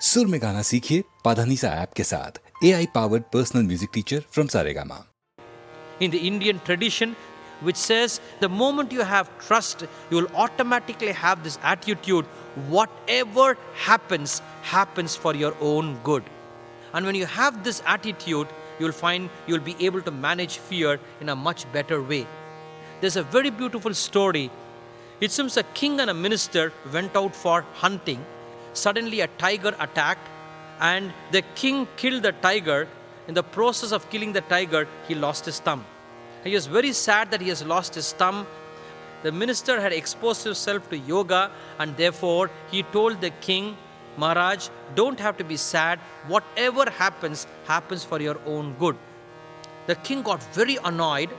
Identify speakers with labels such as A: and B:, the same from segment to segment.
A: सुर में गाना सीखिए पाधानीसा ऐप के साथ AI powered personal music teacher from Saregama.
B: In the Indian tradition, which says the moment you have trust, you will automatically have this attitude, whatever happens, happens for your own good. And when you have this attitude, you'll find you'll be able to manage fear in a much better way. There's a very beautiful story. It seems a king and a minister went out for hunting. Suddenly a tiger attacked and the king killed the tiger. In the process of killing the tiger, he lost his thumb. He was very sad that he has lost his thumb. The minister had exposed himself to yoga and therefore he told the king, Maharaj, don't have to be sad. Whatever happens, happens for your own good. The king got very annoyed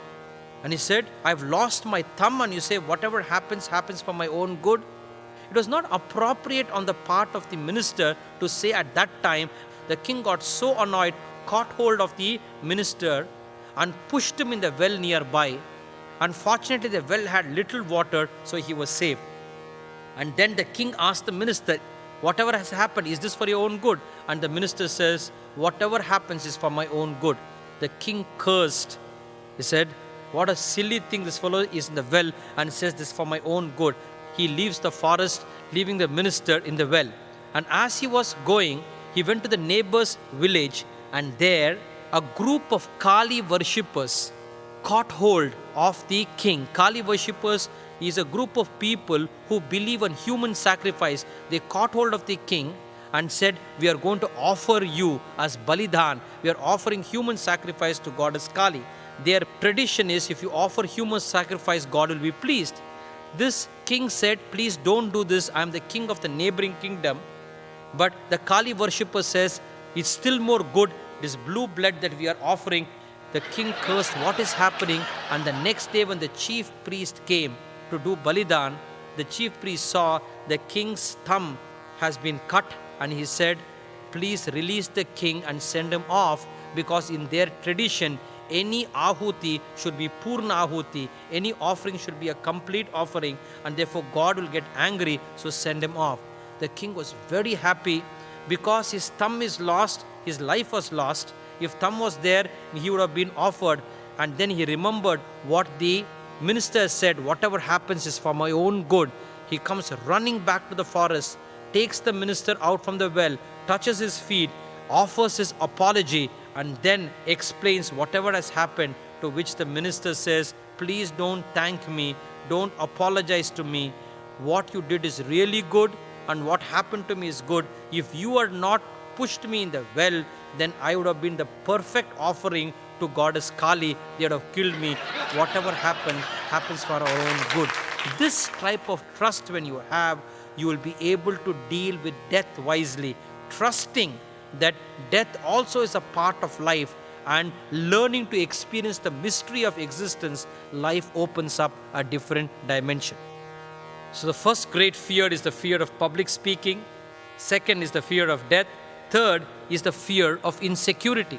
B: and he said, I've lost my thumb and you say whatever happens, happens for my own good. It was not appropriate on the part of the minister to say at that time. The king got so annoyed, caught hold of the minister and pushed him in the well nearby. Unfortunately, the well had little water, so he was saved. And then the king asked the minister, whatever has happened, is this for your own good? And the minister says, whatever happens is for my own good. The king cursed. He said, what a silly thing, this fellow is in the well and says this for my own good. He leaves the forest, leaving the minister in the well. And as he was going, he went to the neighbor's village, and there a group of Kali worshippers caught hold of the king. Kali worshippers is a group of people who believe in human sacrifice. They caught hold of the king and said, we are going to offer you as Balidan. We are offering human sacrifice to goddess Kali. Their tradition is, if you offer human sacrifice, God will be pleased. This king said, please don't do this. I am the king of the neighboring kingdom. But the Kali worshipper says, it's still more good, this blue blood that we are offering. The king cursed what is happening. And the next day when the chief priest came to do Balidan, the chief priest saw the king's thumb has been cut. And he said, please release the king and send him off, because in their tradition, any ahuti should be purna ahuti. Any offering should be a complete offering, and therefore God will get angry, so send him off. The king was very happy because his thumb is lost, his life was lost. If thumb was there, he would have been offered. And then he remembered what the minister said, whatever happens is for my own good. He comes running back to the forest, takes the minister out from the well, touches his feet, offers his apology, and then explains whatever has happened, to which the minister says, please don't thank me, don't apologize to me. What you did is really good and what happened to me is good. If you had not pushed me in the well, then I would have been the perfect offering to goddess Kali. They would have killed me. Whatever happened, happens for our own good. This type of trust when you have, you will be able to deal with death wisely, trusting that death also is a part of life, and learning to experience the mystery of existence, life opens up a different dimension. So the first great fear is the fear of public speaking. Second is the fear of death. Third is the fear of insecurity.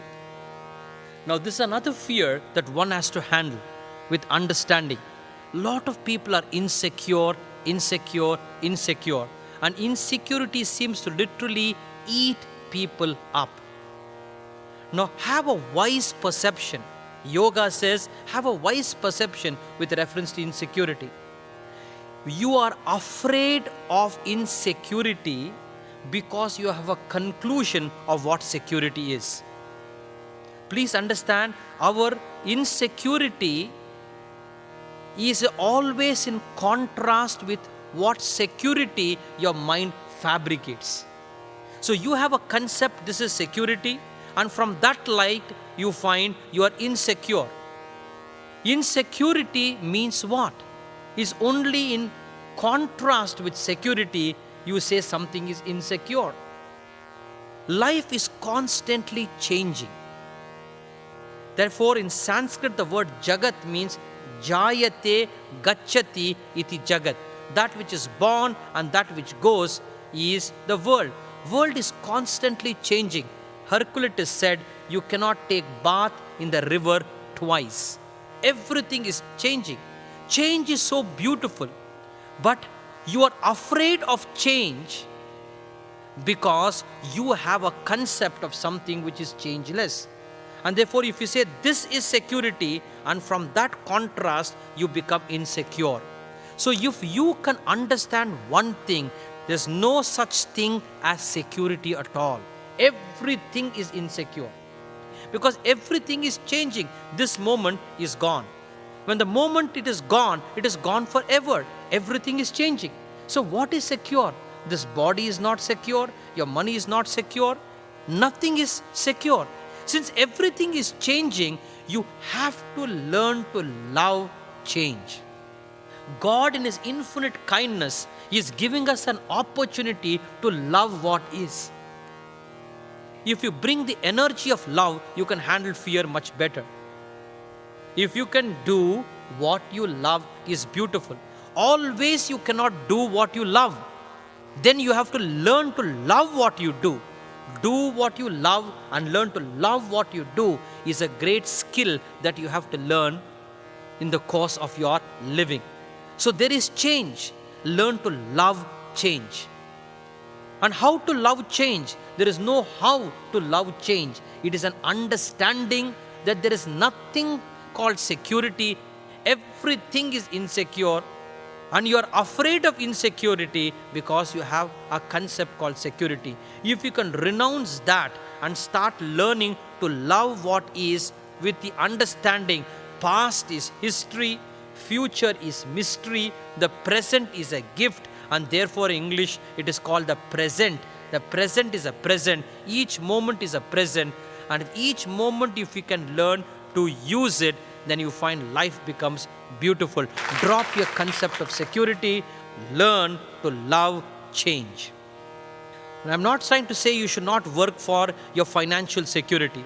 B: Now this is another fear that one has to handle with understanding. Lot of people are insecure. And insecurity seems to literally eat people up. Now have a wise perception. Yoga says have a wise perception with reference to insecurity. You are afraid of insecurity because you have a conclusion of what security is. Please understand, our insecurity is always in contrast with what security your mind fabricates. So you have a concept, this is security, and from that light you find you are insecure. Insecurity means what? Is only in contrast with security you say something is insecure. Life is constantly changing. Therefore in Sanskrit the word jagat means jayate gacchati iti jagat. That which is born and that which goes is the world. World is constantly changing. Hercules said, you cannot take bath in the river twice. Everything is changing. Change is so beautiful, but you are afraid of change because you have a concept of something which is changeless. And therefore, if you say this is security, and from that contrast, you become insecure. So if you can understand one thing, there's no such thing as security at all. Everything is insecure because everything is changing. This moment is gone. When the moment it is gone forever. Everything is changing. So what is secure? This body is not secure. Your money is not secure. Nothing is secure. Since everything is changing, you have to learn to love change. God in His infinite kindness is giving us an opportunity to love what is. If you bring the energy of love, you can handle fear much better. If you can do what you love is beautiful. Always you cannot do what you love. Then you have to learn to love what you do. Do what you love and learn to love what you do is a great skill that you have to learn in the course of your living. So there is change. Learn to love change. And how to love change? There is no how to love change. It is an understanding that there is nothing called security. Everything is insecure. And you are afraid of insecurity because you have a concept called security. If you can renounce that and start learning to love what is with the understanding past is history, future is mystery, the present is a gift, and therefore in English it is called the present. The present is a present. Each moment is a present. And each moment if you can learn to use it, then you find life becomes beautiful. Drop your concept of security. Learn to love change. And I'm not trying to say you should not work for your financial security.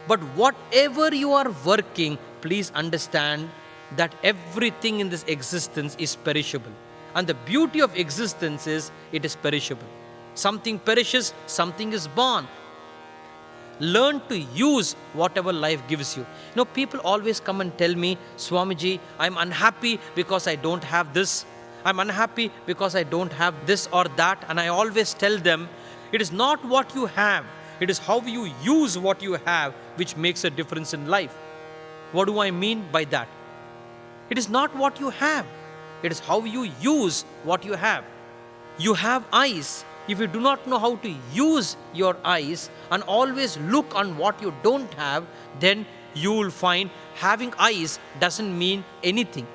B: But whatever you are working, please understand that everything in this existence is perishable. And the beauty of existence is it is perishable. Something perishes, something is born. Learn to use whatever life gives you. You know, people always come and tell me, Swamiji, I'm unhappy because I don't have this. I'm unhappy because I don't have this or that. And I always tell them, it is not what you have. It is how you use what you have which makes a difference in life. What do I mean by that? It is not what you have. It is how you use what you have. You have eyes. If you do not know how to use your eyes and always look on what you don't have, then you will find having eyes doesn't mean anything.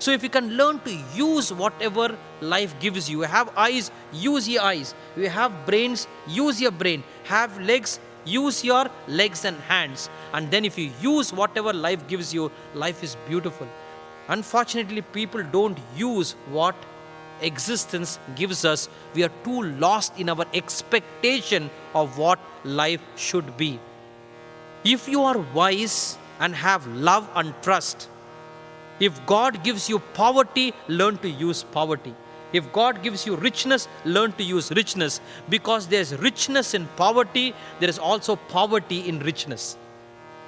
B: So if you can learn to use whatever life gives you, have eyes, use your eyes. You have brains, use your brain. Have legs, use your legs and hands. And then if you use whatever life gives you, life is beautiful. Unfortunately, people don't use what existence gives us. We are too lost in our expectation of what life should be. If you are wise and have love and trust, if God gives you poverty, learn to use poverty. If God gives you richness, learn to use richness. Because there's richness in poverty, there is also poverty in richness.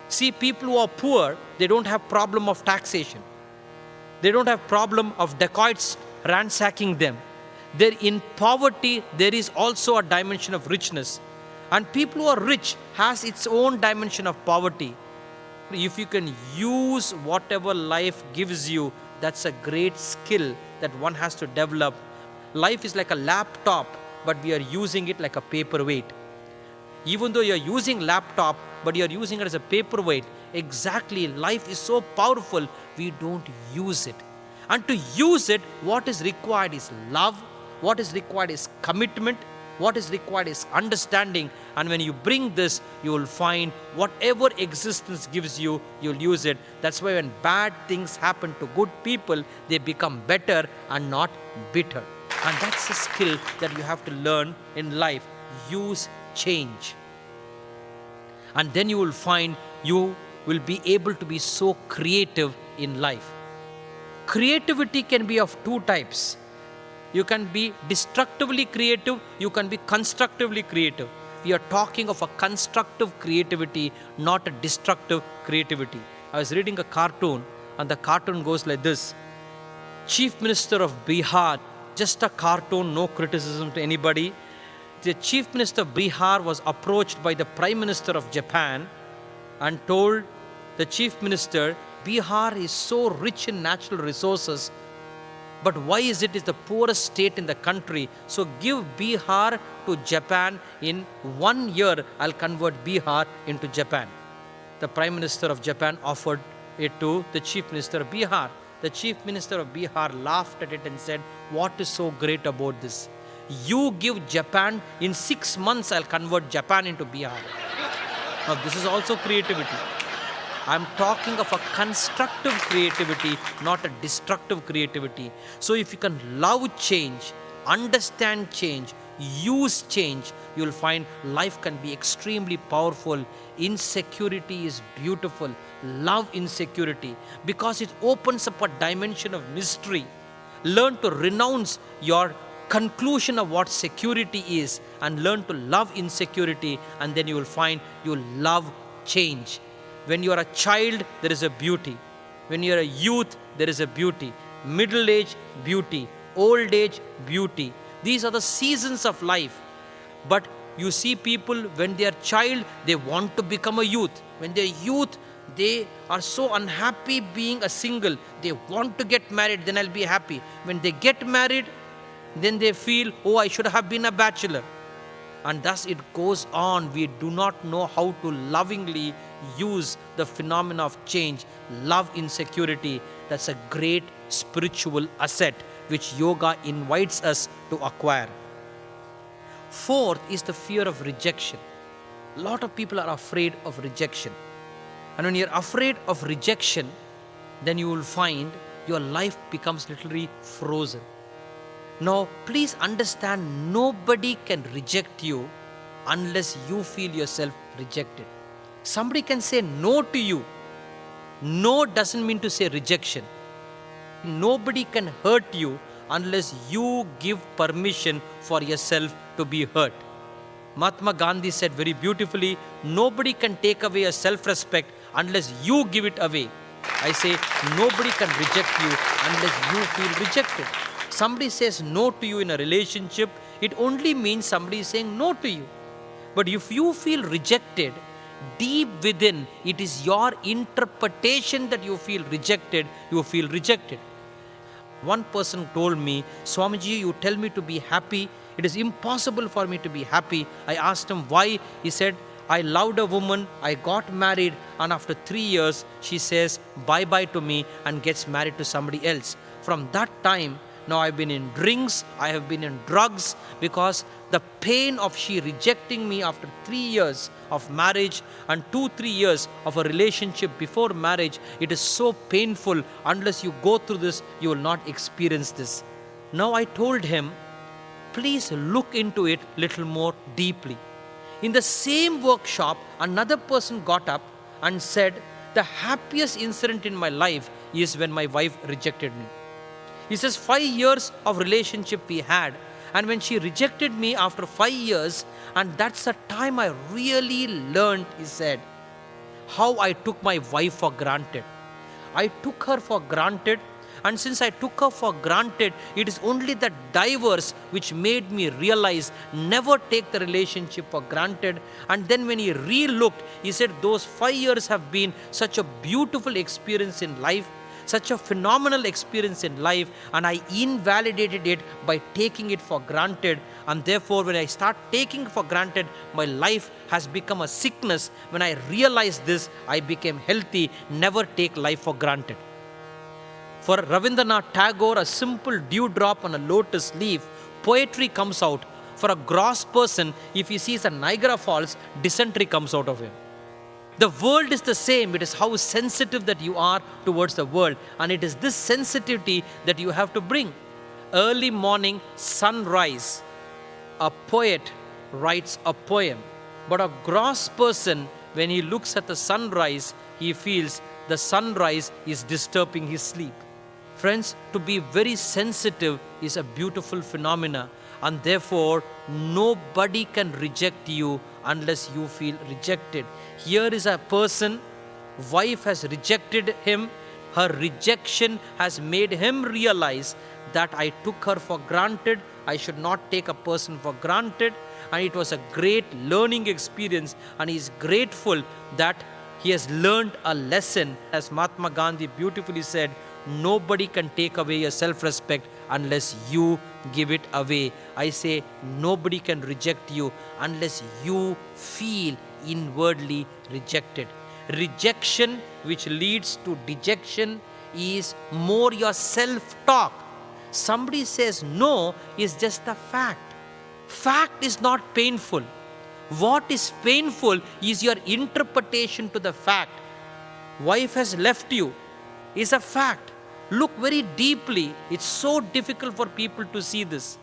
B: See, people who are poor, they don't have problem of taxation. They don't have problem of dacoits ransacking them. There in poverty, there is also a dimension of richness. And people who are rich has its own dimension of poverty. If you can use whatever life gives you, that's a great skill that one has to develop. Life is like a laptop, but we are using it like a paperweight. Even though you're using laptop, but you're using it as a paperweight, exactly, life is so powerful, we don't use it. And to use it, what is required is love, what is required is commitment, what is required is understanding. And when you bring this, you will find whatever existence gives you, you'll use it. That's why when bad things happen to good people, they become better and not bitter. And that's a skill that you have to learn in life. Use change. And then you will find you will be able to be so creative in life. Creativity can be of two types. You can be destructively creative, you can be constructively creative. We are talking of a constructive creativity, not a destructive creativity. I was reading a cartoon, and the cartoon goes like this. Chief Minister of Bihar, just a cartoon, no criticism to anybody. The chief minister of Bihar was approached by the prime minister of Japan and told the chief minister, Bihar is so rich in natural resources, but why is it the poorest state in the country? So give Bihar to Japan. In 1 year, I'll convert Bihar into Japan. The prime minister of Japan offered it to the chief minister of Bihar. The chief minister of Bihar laughed at it and said, what is so great about this? You give Japan, in 6 months I'll convert Japan into Bihar. Now this is also creativity. I'm talking of a constructive creativity, not a destructive creativity. So if you can love change, understand change, use change, you'll find life can be extremely powerful. Insecurity is beautiful. Love insecurity because it opens up a dimension of mystery. Learn to renounce your conclusion of what security is and learn to love insecurity, and then you will find you love change. When you are a child, there is a beauty. When you are a youth, there is a beauty. Middle age, beauty. Old age, beauty. These are the seasons of life. But you see people, when they are child, they want to become a youth. When they are youth, they are so unhappy being a single. They want to get married, then I'll be happy. When they get married, then they feel, oh, I should have been a bachelor. And thus it goes on. We do not know how to lovingly use the phenomena of change. Love insecurity. That's a great spiritual asset which yoga invites us to acquire. Fourth is the fear of rejection. A lot of people are afraid of rejection. And when you're afraid of rejection, then you will find your life becomes literally frozen. Now, please understand, nobody can reject you unless you feel yourself rejected. Somebody can say no to you. No doesn't mean to say rejection. Nobody can hurt you unless you give permission for yourself to be hurt. Mahatma Gandhi said very beautifully, nobody can take away your self-respect unless you give it away. I say, nobody can reject you unless you feel rejected. Somebody says no to you in a relationship, it only means somebody is saying no to you. But if you feel rejected, deep within, it is your interpretation that you feel rejected, you feel rejected. One person told me, Swamiji, you tell me to be happy. It is impossible for me to be happy. I asked him why. He said, I loved a woman, I got married, and after 3 years, she says bye-bye to me and gets married to somebody else. From that time, now I've been in drinks, I have been in drugs, because the pain of she rejecting me after 3 years of marriage and 2-3 years of a relationship before marriage, it is so painful. Unless you go through this, you will not experience this. Now I told him, please look into it little more deeply. In the same workshop, another person got up and said, the happiest incident in my life is when my wife rejected me. He says 5 years of relationship we had, and when she rejected me after 5 years, and that's the time I really learned, he said, how I took my wife for granted. I took her for granted, and since I took her for granted, it is only the divorce which made me realize never take the relationship for granted. And then when he re-looked, he said those 5 years have been such a beautiful experience in life, such a phenomenal experience in life, and I invalidated it by taking it for granted. And therefore, when I start taking for granted, my life has become a sickness. When I realized this, I became healthy. Never take life for granted. For Rabindranath Tagore, a simple dewdrop on a lotus leaf, poetry comes out. For a gross person, if he sees a Niagara Falls, dysentery comes out of him. The world is the same. It is how sensitive that you are towards the world. And it is this sensitivity that you have to bring. Early morning, sunrise. A poet writes a poem. But a gross person, when he looks at the sunrise, he feels the sunrise is disturbing his sleep. Friends, to be very sensitive is a beautiful phenomena. And therefore, nobody can reject you unless you feel rejected. Here is a person, wife has rejected him. Her rejection has made him realize that I took her for granted. I should not take a person for granted. And it was a great learning experience, and he is grateful that he has learned a lesson. As Mahatma Gandhi beautifully said, nobody can take away your self-respect unless you give it away. I say nobody can reject you unless you feel inwardly rejected. Rejection which leads to dejection is more your self-talk. Somebody says no is just a fact. Fact is not painful. What is painful is your interpretation to the fact. Wife has left you is a fact. Look very deeply. It's so difficult for people to see this.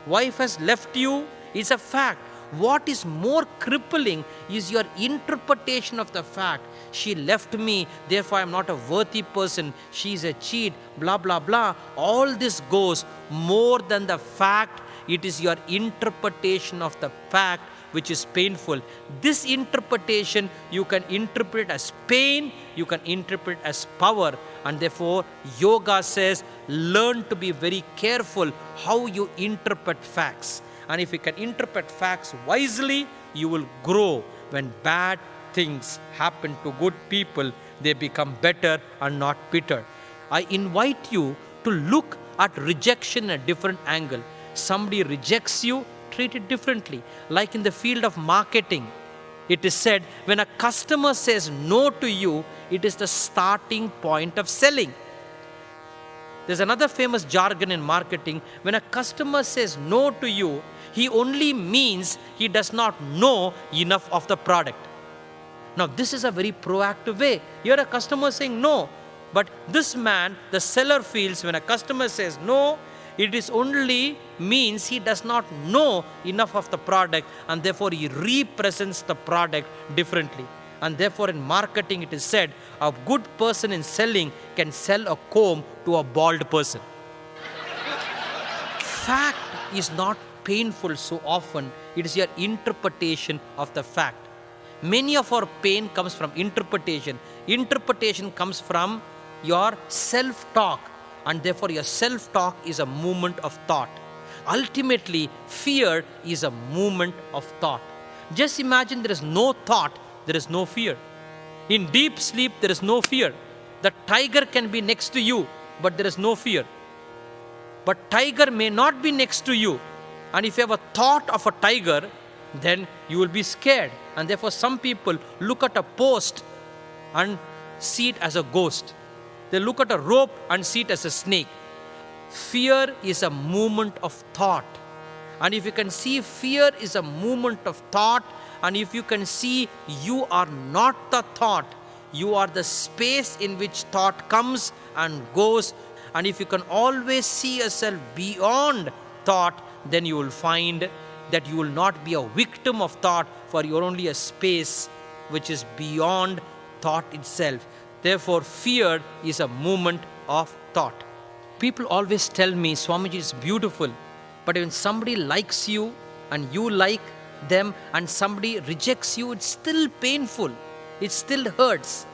B: Wife has left you is a fact. What is more crippling is your interpretation of the fact. She left me, therefore I am not a worthy person. She is a cheat, blah, blah, blah. All this goes more than the fact. It is your interpretation of the fact which is painful. This interpretation you can interpret as pain, you can interpret as power. And therefore, yoga says, learn to be very careful how you interpret facts. And if you can interpret facts wisely, you will grow. When bad things happen to good people, they become better and not bitter. I invite you to look at rejection at a different angle. Somebody rejects you, treat it differently. Like in the field of marketing, it is said, when a customer says no to you, it is the starting point of selling. There's another famous jargon in marketing. When a customer says no to you, he only means he does not know enough of the product. Now, this is a very proactive way. Here a customer saying no. But this man, the seller, feels when a customer says no, it is only means he does not know enough of the product, and therefore he represents the product differently. And therefore in marketing it is said, a good person in selling can sell a comb to a bald person. Fact is not painful so often. It is your interpretation of the fact. Many of our pain comes from interpretation. Interpretation comes from your self-talk, and therefore your self-talk is a movement of thought. Ultimately, fear is a movement of thought. Just imagine there is no thought, there is no fear. In deep sleep, there is no fear. The tiger can be next to you, but there is no fear. But tiger may not be next to you. And if you have a thought of a tiger, then you will be scared. And therefore some people look at a post and see it as a ghost. They look at a rope and see it as a snake. Fear is a movement of thought. And if you can see fear is a movement of thought, and if you can see you are not the thought, you are the space in which thought comes and goes, and if you can always see yourself beyond thought, then you will find that you will not be a victim of thought, for you are only a space which is beyond thought itself. Therefore, fear is a movement of thought. People always tell me, Swamiji, is beautiful, but when somebody likes you and you like them and somebody rejects you, it's still painful. It still hurts.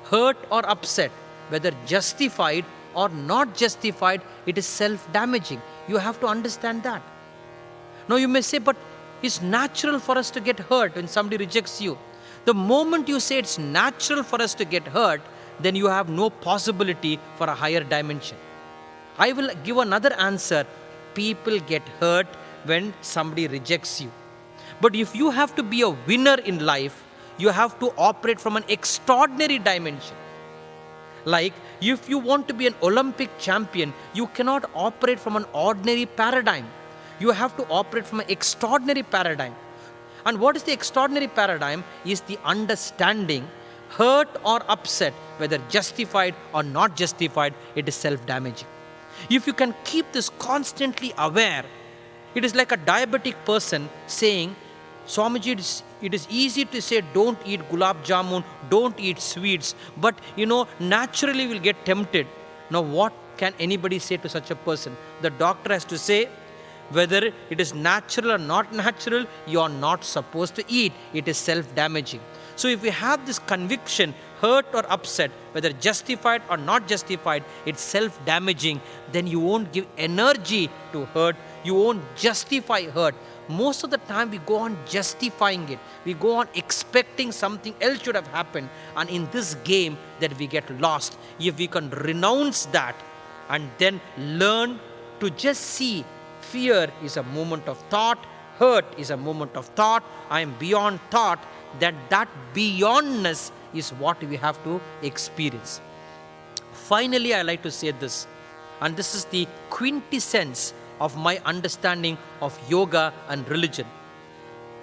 B: Hurt or upset, whether justified or not justified, it is self-damaging. You have to understand that. Now you may say, but it's natural for us to get hurt when somebody rejects you. The moment you say it's natural for us to get hurt, then you have no possibility for a higher dimension. I will give another answer. People get hurt when somebody rejects you. But if you have to be a winner in life, you have to operate from an extraordinary dimension. Like, if you want to be an Olympic champion, you cannot operate from an ordinary paradigm. You have to operate from an extraordinary paradigm. And what is the extraordinary paradigm? Is the understanding, hurt or upset, whether justified or not justified, it is self-damaging. If you can keep this constantly aware, it is like a diabetic person saying, Swamiji, it is easy to say don't eat gulab jamun, don't eat sweets, but naturally we'll get tempted. Now what can anybody say to such a person? The doctor has to say, whether it is natural or not natural, you are not supposed to eat. It is self-damaging. So if we have this conviction, hurt or upset, whether justified or not justified, it's self-damaging, then you won't give energy to hurt, you won't justify hurt. Most of the time we go on justifying it. We go on expecting something else should have happened. And in this game that we get lost. If we can renounce that and then learn to just see fear is a moment of thought, hurt is a moment of thought, I am beyond thought, then that beyondness is what we have to experience. Finally, I like to say this, and this is the quintessence of my understanding of yoga and religion.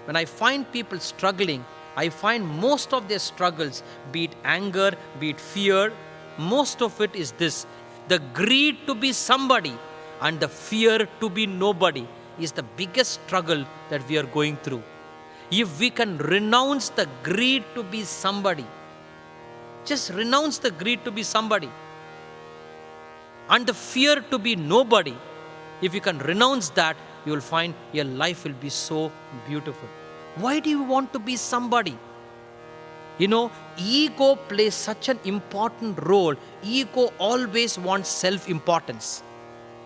B: When I find people struggling, I find most of their struggles, be it anger, be it fear, most of it is this: the greed to be somebody and the fear to be nobody is the biggest struggle that we are going through. If we can renounce the greed to be somebody, just renounce the greed to be somebody and the fear to be nobody, if you can renounce that, you will find your life will be so beautiful. Why do you want to be somebody? You know, ego plays such an important role. Ego always wants self-importance.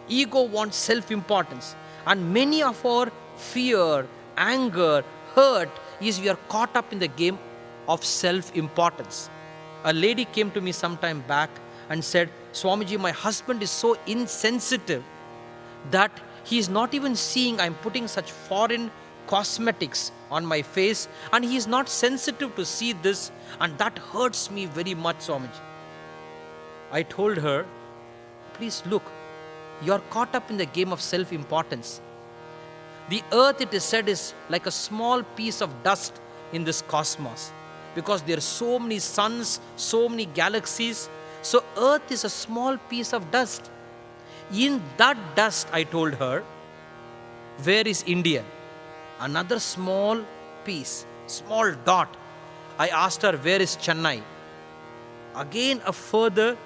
B: Ego wants self-importance. And many of our fear, anger, hurt is we are caught up in the game of self-importance. A lady came to me some time back and said, Swamiji, my husband is so insensitive that he is not even seeing I'm putting such foreign cosmetics on my face, and he is not sensitive to see this, and that hurts me very much, Swamiji. I told her, please look, you are caught up in the game of self-importance. The earth, it is said, is like a small piece of dust in this cosmos, because there are so many suns, so many galaxies. So earth is a small piece of dust. In that dust, I told her, where is India? Another small piece, small dot. I asked her, where is Chennai? Again, a further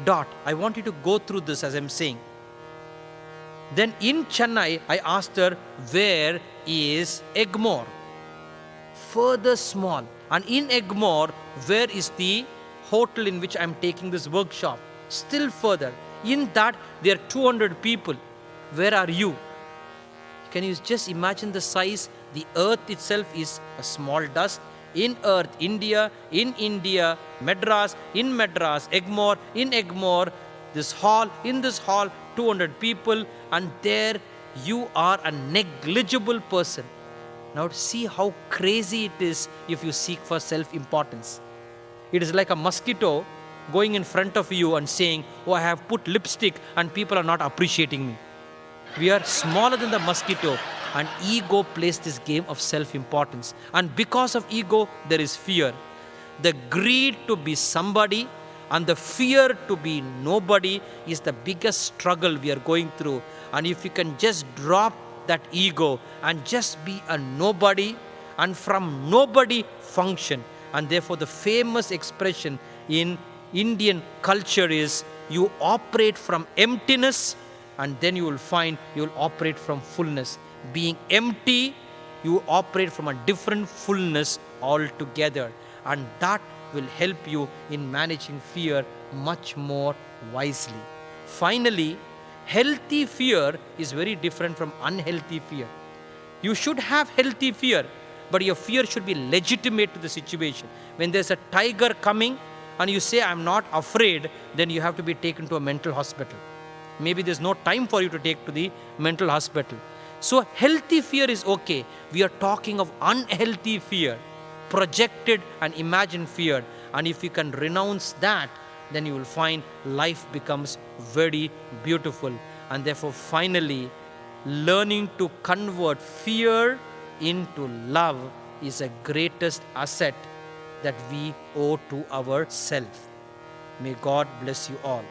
B: dot. I want you to go through this as I'm saying. Then in Chennai, I asked her, where is Egmore? Further small. And in Egmore, where is the hotel in which I'm taking this workshop? Still further. In that, there are 200 people. Where are you? Can you just imagine the size? The earth itself is a small dust. In earth, India, in India, Madras, in Madras, Egmore, in Egmore, this hall, in this hall, 200 people, and there you are a negligible person. Now see how crazy it is if you seek for self-importance. It is like a mosquito going in front of you and saying, oh, I have put lipstick and people are not appreciating me. We are smaller than the mosquito, and ego plays this game of self-importance. And because of ego, there is fear. The greed to be somebody and the fear to be nobody is the biggest struggle we are going through. And if you can just drop that ego and just be a nobody, and from nobody function. And therefore the famous expression in Indian culture is, you operate from emptiness and then you will find you will operate from fullness. Being empty, you operate from a different fullness altogether, and that will help you in managing fear much more wisely. Finally, healthy fear is very different from unhealthy fear. You should have healthy fear, but your fear should be legitimate to the situation. When there's a tiger coming and you say, I'm not afraid, then you have to be taken to a mental hospital. Maybe there's no time for you to take to the mental hospital. So healthy fear is okay. We are talking of unhealthy fear, projected and imagined fear. And if you can renounce that, then you will find life becomes very beautiful. And therefore, finally, learning to convert fear into love is the greatest asset that we owe to ourselves. May God bless you all.